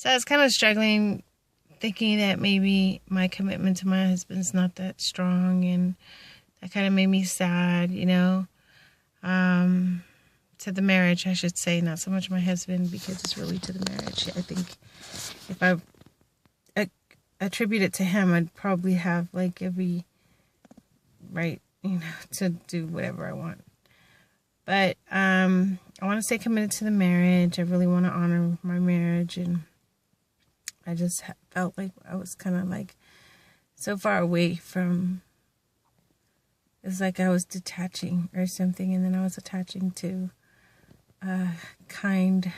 So I was kind of struggling, thinking that maybe my commitment to my husband's not that strong, and that kind of made me sad, Um, to the marriage, I should say, not so much my husband, because it's really to the marriage. I think if I attribute it to him, I'd probably have like every right, to do whatever I want. But I want to stay committed to the marriage. I really want to honor my marriage, and I just felt like I was kind of like so far away from. It's like I was detaching or something, and then I was attaching to a kind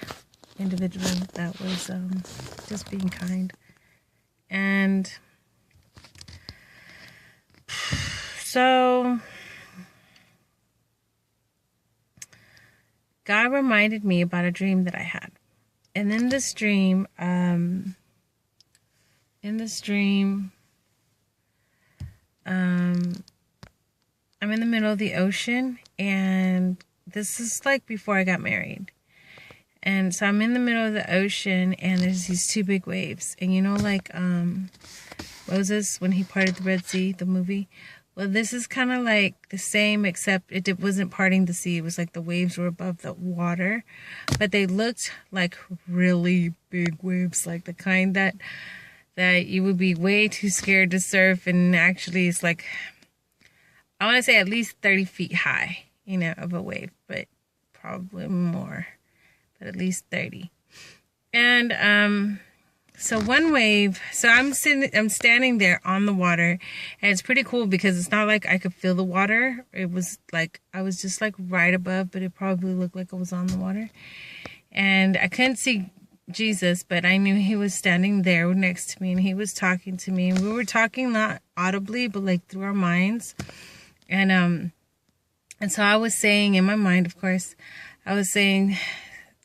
individual that was just being kind. And so God reminded me about a dream that I had. And in this dream, I'm in the middle of the ocean, and this is like before I got married. And so I'm in the middle of the ocean, and there's these two big waves. And like Moses, when he parted the Red Sea, the movie? Well, this is kind of like the same, except it wasn't parting the sea. It was like the waves were above the water, but they looked like really big waves, like the kind that you would be way too scared to surf. And actually, it's like, I want to say at least 30 feet high, of a wave, but probably more, but at least 30. And so one wave, so I'm standing there on the water, and it's pretty cool because it's not like I could feel the water. It was like I was just like right above, but it probably looked like I was on the water. And I couldn't see Jesus, but I knew he was standing there next to me, and he was talking to me. And we were talking not audibly, but like through our minds. And so I was saying in my mind, of course, I was saying,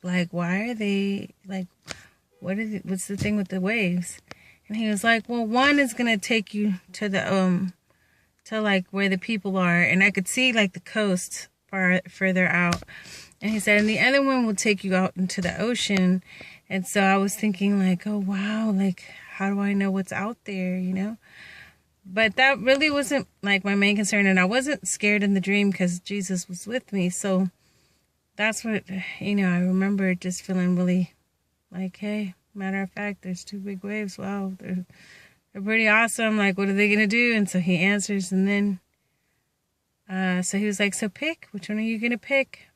like, why are they, like, what's the thing with the waves? And he was like, well, one is going to take you to the, to like where the people are. And I could see like the coast further out. And he said, and the other one will take you out into the ocean. And so I was thinking like, oh, wow, like, how do I know what's out there, But that really wasn't like my main concern. And I wasn't scared in the dream because Jesus was with me. So that's what, I remember just feeling really like, hey, matter of fact, there's two big waves. Wow, they're pretty awesome. Like, what are they going to do? And so he answers. And then, so he was like, so pick, which one are you going to pick?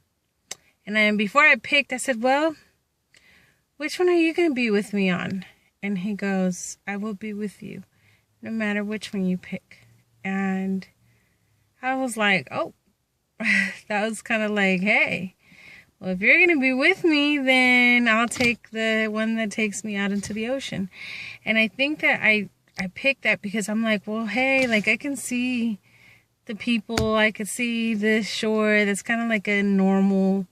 And then before I picked, I said, well, which one are you going to be with me on? And he goes, I will be with you, no matter which one you pick. And I was like, oh, that was kind of like, hey, well, if you're going to be with me, then I'll take the one that takes me out into the ocean. And I think that I picked that because I'm like, well, hey, like I can see the people, I could see the shore. That's kind of like a normal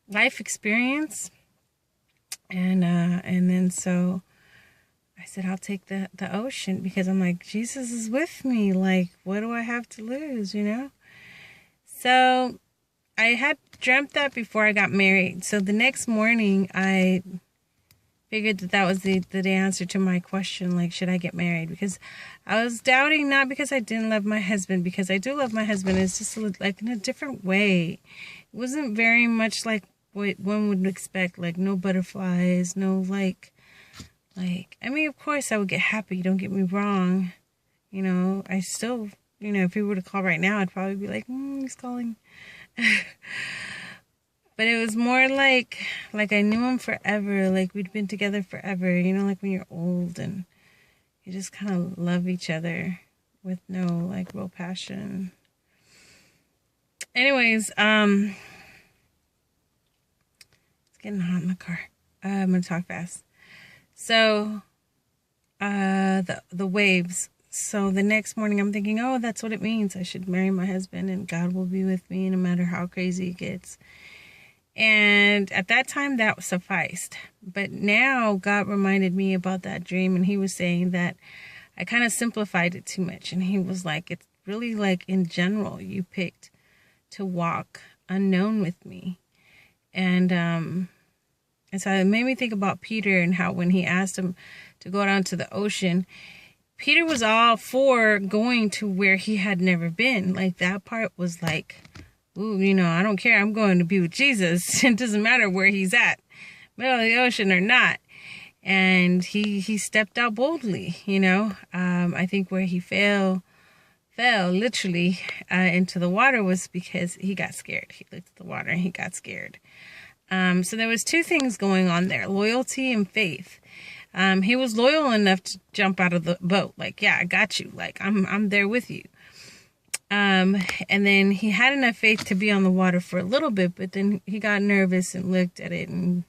life experience. And then so I said, I'll take the ocean because I'm like, Jesus is with me. Like, what do I have to lose, So I had dreamt that before I got married. So the next morning I figured that was the answer to my question, like, should I get married? Because I was doubting, not because I didn't love my husband, because I do love my husband. It's just like in a different way. It wasn't very much like what one would expect, like no butterflies, no like, I mean, of course I would get happy, don't get me wrong. I still, if he were to call right now, I'd probably be like, he's calling. But it was more like I knew him forever, like we'd been together forever, like when you're old and you just kind of love each other with no, like, real passion. Anyways, it's getting hot in the car. I'm going to talk fast. So, the waves. So the next morning I'm thinking, oh, that's what it means. I should marry my husband and God will be with me no matter how crazy it gets. And at that time that sufficed. But now God reminded me about that dream, and he was saying that I kind of simplified it too much. And he was like, it's really like in general, you picked to walk unknown with me. And so it made me think about Peter and how when he asked him to go down to the ocean, Peter was all for going to where he had never been. Like, that part was like, ooh, I don't care. I'm going to be with Jesus. It doesn't matter where he's at, middle of the ocean or not. And he stepped out boldly, I think where he fell literally into the water was because he got scared. He looked at the water and he got scared. So there was two things going on there, loyalty and faith. He was loyal enough to jump out of the boat. Like, yeah, I got you. Like, I'm there with you. And then he had enough faith to be on the water for a little bit, but then he got nervous and looked at it and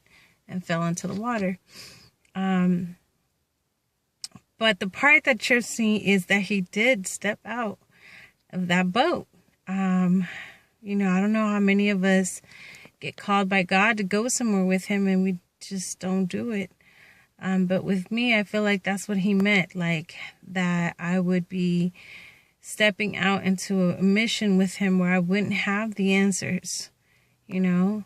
fell into the water. But the part that trips me is that he did step out of that boat. I don't know how many of us get called by God to go somewhere with him and we just don't do it. But with me, I feel like that's what he meant, like that I would be stepping out into a mission with him where I wouldn't have the answers, that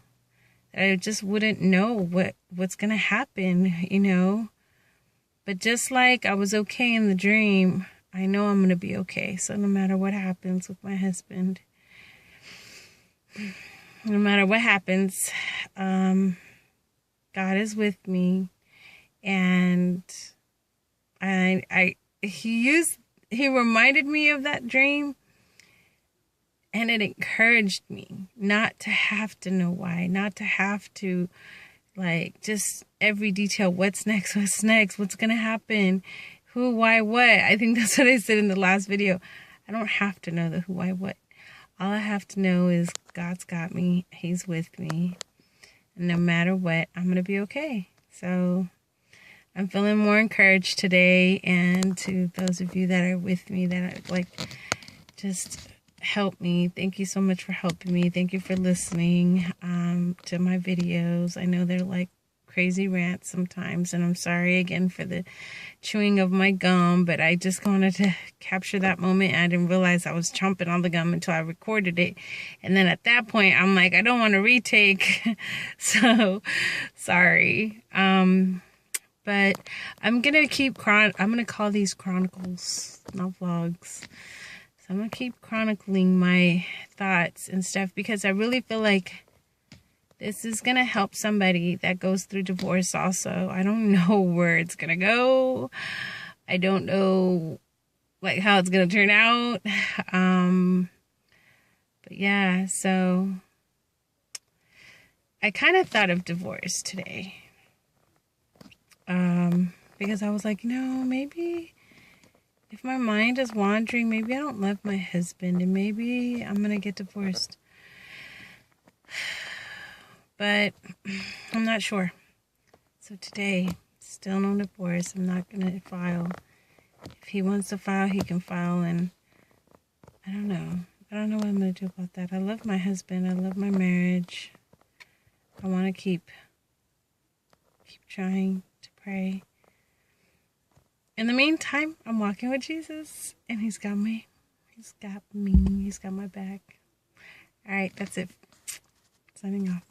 I just wouldn't know what's going to happen, But just like I was okay in the dream, I know I'm going to be okay. So no matter what happens with my husband, no matter what happens, God is with me. And he reminded me of that dream, and it encouraged me not to have to know why, not to have to, like, just every detail, what's next, what's going to happen, who, why, what. I think that's what I said in the last video. I don't have to know the who, why, what. All I have to know is God's got me, he's with me, and no matter what, I'm going to be okay. So I'm feeling more encouraged today, and to those of you that are with me that are just help me. Thank you so much for helping me. Thank you for listening to my videos. I know they're like crazy rants sometimes, and I'm sorry again for the chewing of my gum, but I just wanted to capture that moment. I didn't realize I was chomping on the gum until I recorded it, and then at that point I'm like, I don't want to retake. So sorry. But I'm going to I'm going to call these chronicles, not vlogs. So I'm going to keep chronicling my thoughts and stuff, because I really feel like this is going to help somebody that goes through divorce also. I don't know where it's going to go. I don't know how it's going to turn out. But yeah, so I kind of thought of divorce today. Because I was like, maybe if my mind is wandering, maybe I don't love my husband, and maybe I'm going to get divorced. But I'm not sure. So today, still no divorce. I'm not going to file. If he wants to file, he can file, and I don't know. I don't know what I'm going to do about that. I love my husband. I love my marriage. I want to keep trying to pray. In the meantime, I'm walking with Jesus, and he's got me. He's got my back. All right, that's it. Signing off.